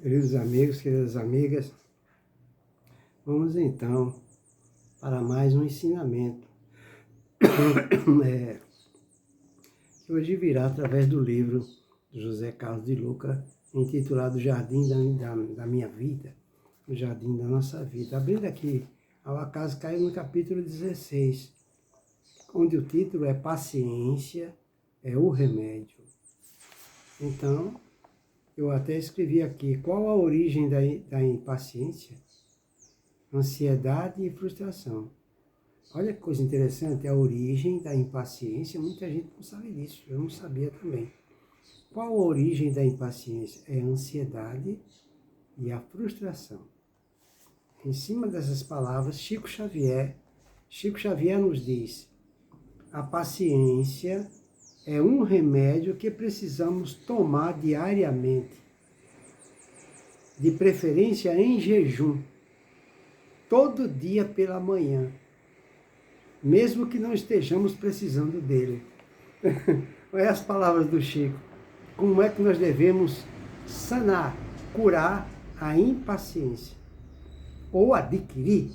Queridos amigos, queridas amigas, vamos então para mais um ensinamento que hoje virá através do livro de José Carlos de Luca, intitulado Jardim da Minha Vida, o Jardim da Nossa Vida. Abrindo aqui, ao acaso caiu no capítulo 16, onde o título é Paciência é o Remédio. Então, eu até escrevi aqui, qual a origem da impaciência? Ansiedade e frustração. Olha que coisa interessante, a origem da impaciência, muita gente não sabe disso, eu não sabia também. Qual a origem da impaciência? É a ansiedade e a frustração. Em cima dessas palavras, Chico Xavier nos diz, a paciência é um remédio que precisamos tomar diariamente, de preferência em jejum, todo dia pela manhã, mesmo que não estejamos precisando dele. Olha as palavras do Chico. Como é que nós devemos sanar, curar a impaciência? Ou adquirir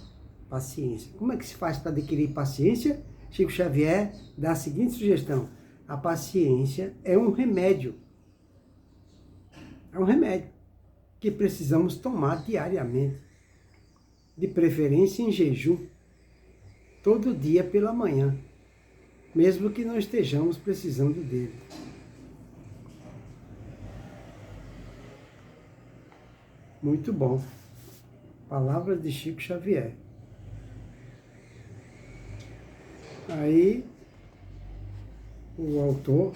paciência. Como é que se faz para adquirir paciência? Chico Xavier dá a seguinte sugestão. A paciência é um remédio. É um remédio que precisamos tomar diariamente, de preferência em jejum, todo dia pela manhã, mesmo que não estejamos precisando dele. Muito bom. Palavras de Chico Xavier. Aí, o autor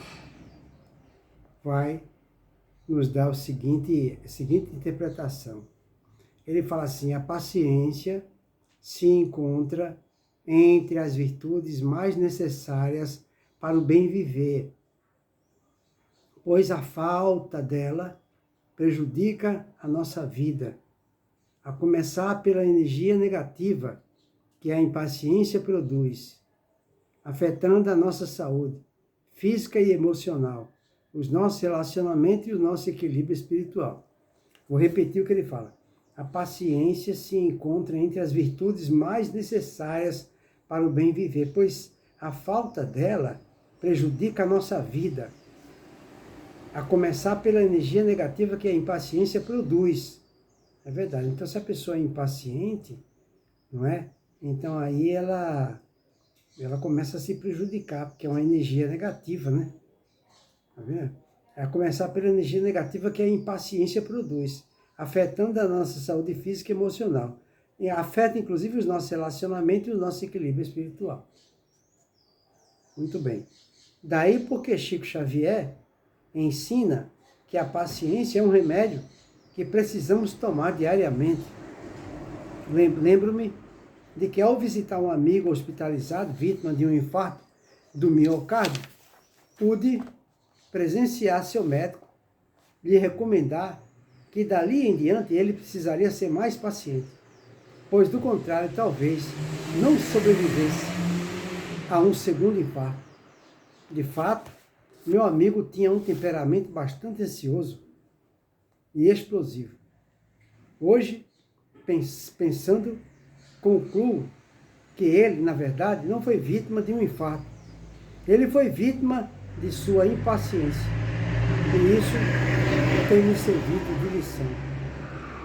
vai nos dar a seguinte interpretação. Ele fala assim, a paciência se encontra entre as virtudes mais necessárias para o bem viver, pois a falta dela prejudica a nossa vida, a começar pela energia negativa que a impaciência produz, afetando a nossa saúde física e emocional, os nossos relacionamentos e o nosso equilíbrio espiritual. Vou repetir o que ele fala. A paciência se encontra entre as virtudes mais necessárias para o bem viver, pois a falta dela prejudica a nossa vida, a começar pela energia negativa que a impaciência produz. É verdade. Então, se a pessoa é impaciente, não é? Então, aí ela começa a se prejudicar, porque é uma energia negativa, né? Tá vendo? É começar pela energia negativa que a impaciência produz, afetando a nossa saúde física e emocional. E afeta, inclusive, os nossos relacionamentos e o nosso equilíbrio espiritual. Muito bem. Daí porque Chico Xavier ensina que a paciência é um remédio que precisamos tomar diariamente. Lembro-me de que ao visitar um amigo hospitalizado, vítima de um infarto do miocárdio, pude presenciar seu médico lhe recomendar que dali em diante ele precisaria ser mais paciente, pois do contrário talvez não sobrevivesse a um segundo infarto. De fato, meu amigo tinha um temperamento bastante ansioso e explosivo. Hoje, pensando, concluo que ele, na verdade, não foi vítima de um infarto. Ele foi vítima de sua impaciência. E isso tem me servido de lição.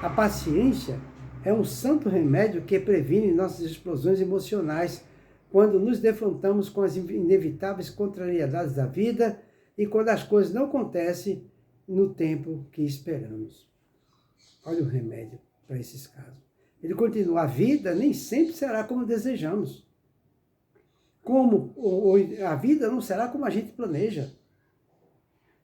A paciência é um santo remédio que previne nossas explosões emocionais quando nos defrontamos com as inevitáveis contrariedades da vida e quando as coisas não acontecem no tempo que esperamos. Olha o remédio para esses casos. Ele continua, a vida nem sempre será como desejamos. A vida não será como a gente planeja.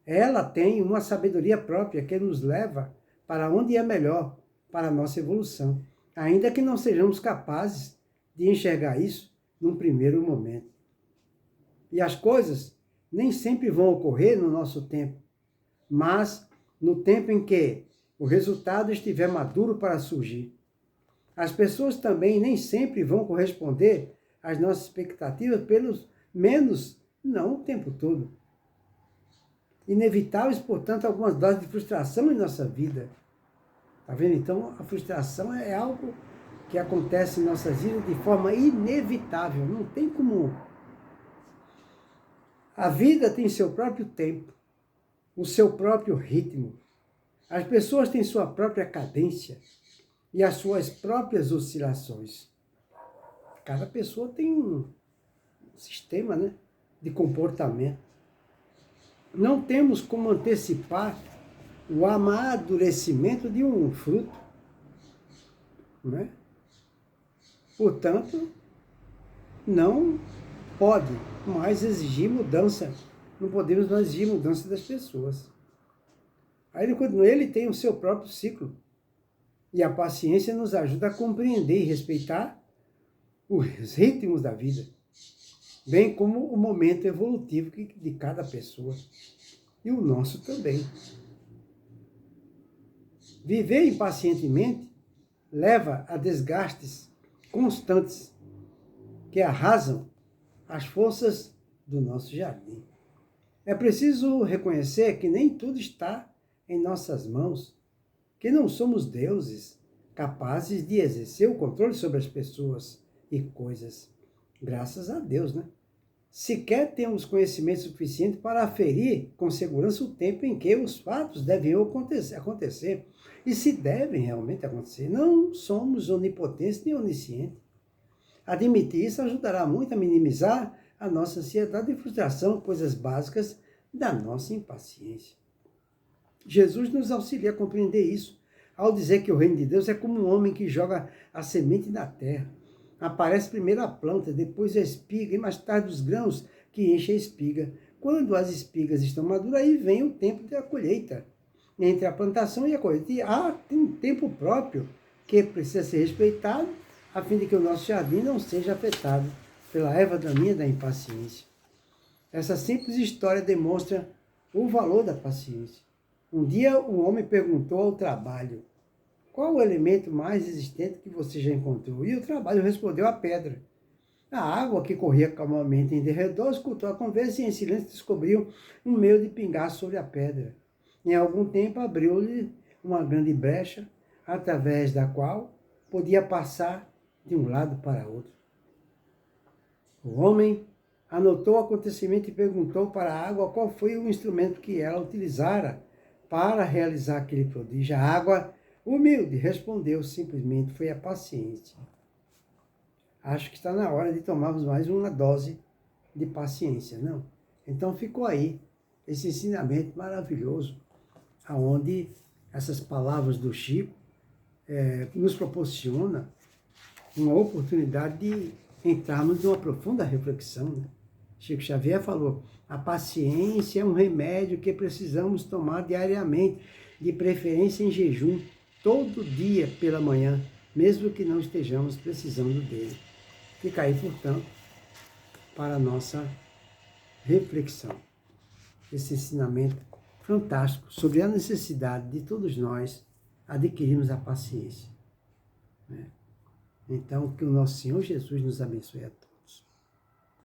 Ela tem uma sabedoria própria que nos leva para onde é melhor, para a nossa evolução, ainda que não sejamos capazes de enxergar isso num primeiro momento. E as coisas nem sempre vão ocorrer no nosso tempo, mas no tempo em que o resultado estiver maduro para surgir. As pessoas também nem sempre vão corresponder às nossas expectativas, pelo menos não o tempo todo. Inevitáveis, portanto, algumas doses de frustração em nossa vida. Tá vendo? Então, a frustração é algo que acontece em nossas vidas de forma inevitável. Não tem como. A vida tem seu próprio tempo, o seu próprio ritmo. As pessoas têm sua própria cadência e as suas próprias oscilações. Cada pessoa tem um sistema, né, de comportamento. Não temos como antecipar o amadurecimento de um fruto, né? Portanto, não pode mais exigir mudança. Não podemos mais exigir mudança das pessoas. Aí ele continua, ele tem o seu próprio ciclo. E a paciência nos ajuda a compreender e respeitar os ritmos da vida, bem como o momento evolutivo de cada pessoa. E o nosso também. Viver impacientemente leva a desgastes constantes que arrasam as forças do nosso jardim. É preciso reconhecer que nem tudo está em nossas mãos, que não somos deuses capazes de exercer o controle sobre as pessoas e coisas. Graças a Deus, né? Sequer temos conhecimento suficiente para aferir com segurança o tempo em que os fatos devem acontecer e se devem realmente acontecer. Não somos onipotentes nem oniscientes. Admitir isso ajudará muito a minimizar a nossa ansiedade e frustração, coisas básicas da nossa impaciência. Jesus nos auxilia a compreender isso, ao dizer que o reino de Deus é como um homem que joga a semente na terra. Aparece primeiro a planta, depois a espiga e mais tarde os grãos que enchem a espiga. Quando as espigas estão maduras, aí vem o tempo da colheita. Entre a plantação e a colheita. E tem um tempo próprio que precisa ser respeitado, a fim de que o nosso jardim não seja afetado pela erva daninha da impaciência. Essa simples história demonstra o valor da paciência. Um dia um homem perguntou ao trabalho: qual o elemento mais resistente que você já encontrou? E o trabalho respondeu: a pedra. A água que corria calmamente em derredor escutou a conversa e em silêncio descobriu um meio de pingar sobre a pedra. Em algum tempo abriu-lhe uma grande brecha, através da qual podia passar de um lado para outro. O homem anotou o acontecimento e perguntou para a água qual foi o instrumento que ela utilizara para realizar aquele prodígio. A água, humilde, respondeu simplesmente: foi a paciência. Acho que está na hora de tomarmos mais uma dose de paciência, não? Então ficou aí esse ensinamento maravilhoso, aonde essas palavras do Chico nos proporciona uma oportunidade de entrarmos numa profunda reflexão, né? Chico Xavier falou: a paciência é um remédio que precisamos tomar diariamente, de preferência em jejum, todo dia pela manhã, mesmo que não estejamos precisando dele. Fica aí, portanto, para a nossa reflexão, esse ensinamento fantástico sobre a necessidade de todos nós adquirirmos a paciência, né? Então, que o nosso Senhor Jesus nos abençoe a todos.